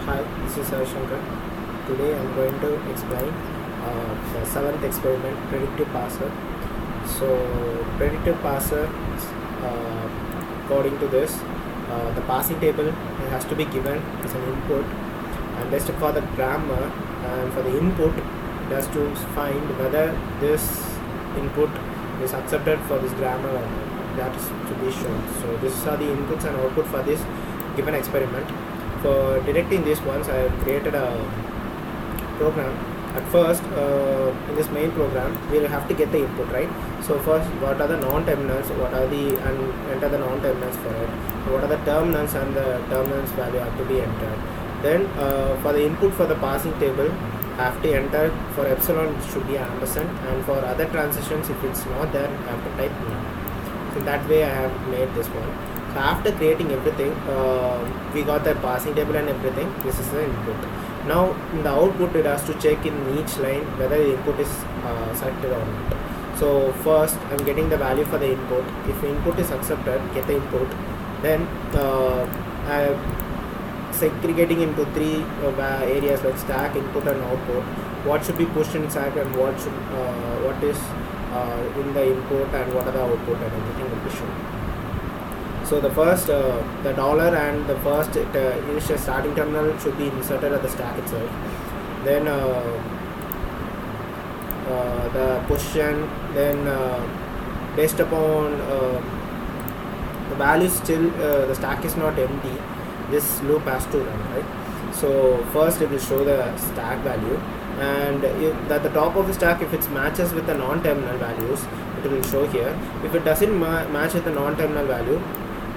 Hi, this is Shankar. Today I am going to explain the seventh experiment, predictive parser. So, predictive parser, according to this, the passing table has to be given as an input, and just for the grammar and for the input, it has to find whether this input is accepted for this grammar or not. That is to be shown. So, these are the inputs and output for this given experiment. For detecting these ones, I have created a program. At first, in this main program, we will have to get the input, right? So first, what are the non-terminals? And enter the non-terminals for it. What are the terminals and the terminals value have to be entered. Then for the input for the passing table, have to enter for epsilon it should be ampersand, and for other transitions, if it's not there, I have to type none. So that way I have made this one. So after creating everything, we got the passing table and everything. This is the input. Now in the output, it has to check in each line whether the input is selected or not. So first I'm getting the value for the input. If input is accepted, get the input. Then I'm segregating into three areas like stack, input and output. What should be pushed in stack and what is in the input and what are the output, and everything will be shown. So the first, the dollar and the first initial starting terminal should be inserted at the stack itself. Then the position, then based upon the value still the stack is not empty, this loop has to run, right? So first it will show the stack value, and if at the top of the stack, if it matches with the non-terminal values, it will show here. If it doesn't match with the non-terminal value,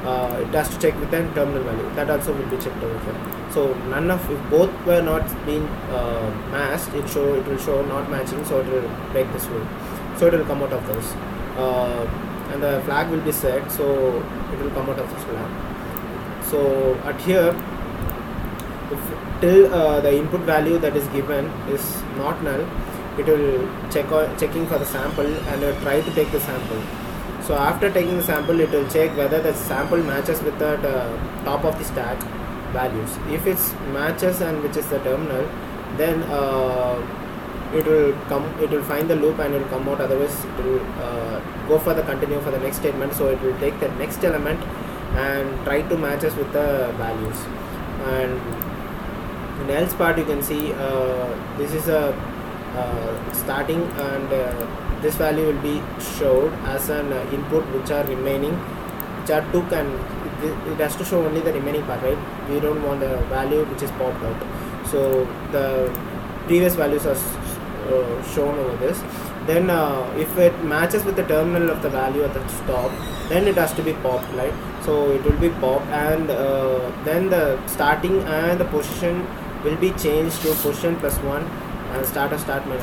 it has to check with the terminal value. That also will be checked over here. So if both were not being matched, it will show not matching, so it will break this loop. So it will come out of this, and the flag will be set, so it will come out of this flag. So at here, if till the input value that is given is not null, it will checking for the sample and it will try to take the sample. So after taking the sample, it will check whether the sample matches with the top of the stack values. If it matches and which is the terminal, then it will find the loop and it will come out. Otherwise, it will go for the continue for the next statement. So it will take the next element and try to matches with the values. And in else part, you can see this is a starting, and this value will be showed as an input which are remaining, which are took, and it has to show only the remaining part, right? We don't want the value which is popped out. So the previous values are shown over this. Then if it matches with the terminal of the value at the top, then it has to be popped, right? So it will be popped, and then the starting and the position will be changed to position +1 and start -1.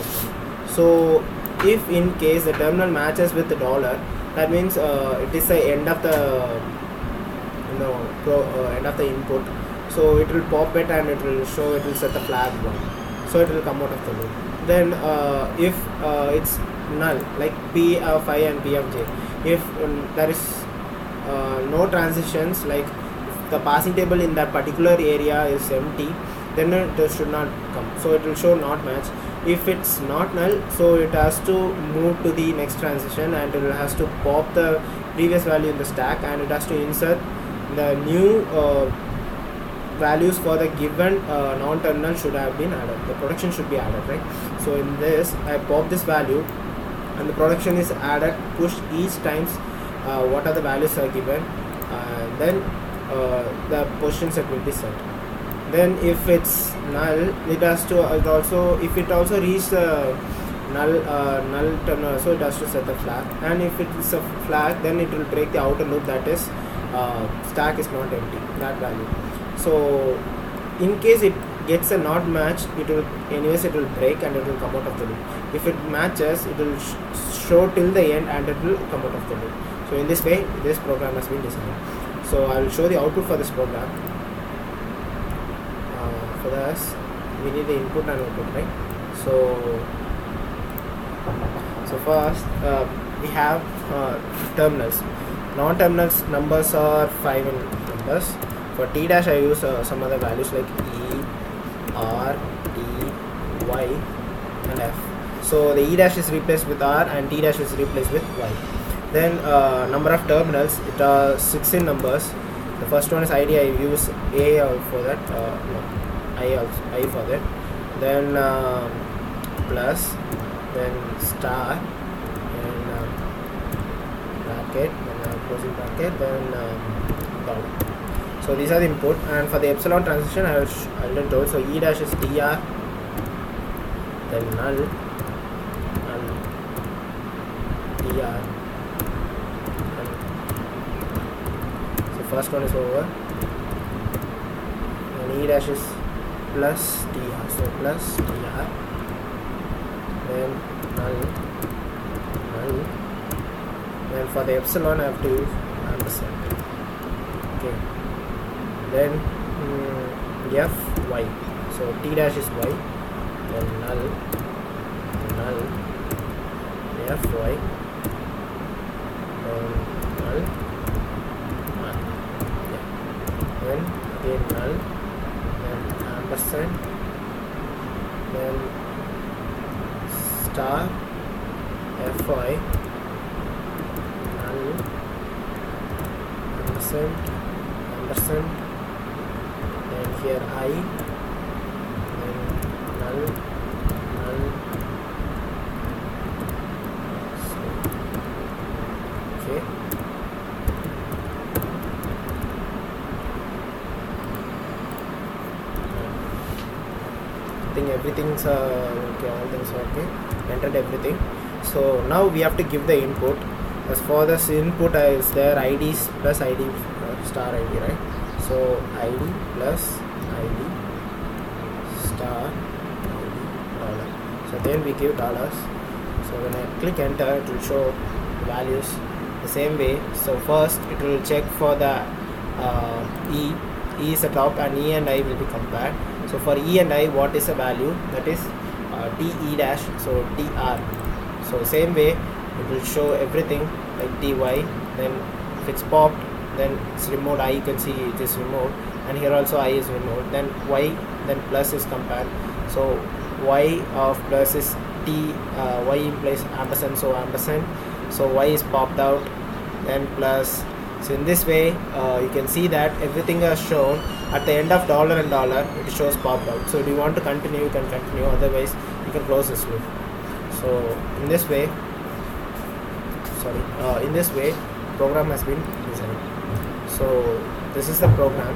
So if in case the terminal matches with the dollar, that means it is the end of the end of the input. So it will pop it and it will show, it will set the flag 1. So it will come out of the loop. Then if it's null, like P of I and P of J, if there is no transitions, like if the passing table in that particular area is empty, then it should not come. So it will show not match. If it's not null, so it has to move to the next transition, and it has to pop the previous value in the stack, and it has to insert the new values for the given non-terminal should have been added. The production should be added, right? So in this, I pop this value, and the production is added, pushed each times what are the values are given, and then the position set will be set. Then if it's null, it has to if it also reach the null terminal, so it has to set the flag. And if it is a flag, then it will break the outer loop, that is stack is not empty, that value. So in case it gets a not match, it will break and it will come out of the loop. If it matches, it will show till the end and it will come out of the loop. So in this way, this program has been designed. So I will show the output for this program. For this, we need the input and output, right? So first we have terminals. Non-terminals numbers are 5 in numbers. For t dash I use some other values like e, r, t, y and f. So the e dash is replaced with r and t dash is replaced with y. Then number of terminals, it are 6 in numbers. The first one is id, I use a for that, no, I for that. Then plus, then star, and bracket, then closing bracket, then dollar. So these are the input, and for the epsilon transition I will told. So e dash is dr, then null, dr, and so first one is over, and e dash is plus dr, so plus dr, then null, then for the epsilon I have to use ampersand. Okay, then fy, so t dash is y, then null, fy, then null, yeah. Then again null, then ampersand, then star, fy, null, ampersand, then here I, then null, so, okay. I think everything's okay, all things are okay, entered everything. So now we have to give the input. As for this input is there IDs plus ID star ID, right? So ID plus ID star ID dollar. So then we give dollars. So when I click enter, it will show values the same way. So first it will check for the E is the top, and E and I will be compared. So for E and I, what is the value? That is DE dash, so DR. So same way it will show everything like DY. Then if it's popped, then it's removed. I, you can see it is removed, and here also I is removed. Then Y, then plus is compared. So Y of plus is T, Y implies ampersand, so ampersand. So Y is popped out, then plus. So in this way you can see that everything is shown at the end of dollar and dollar, it shows popped out. So if you want to continue, you can continue, otherwise you can close this loop. So in this way, program has been designed. So this is the program.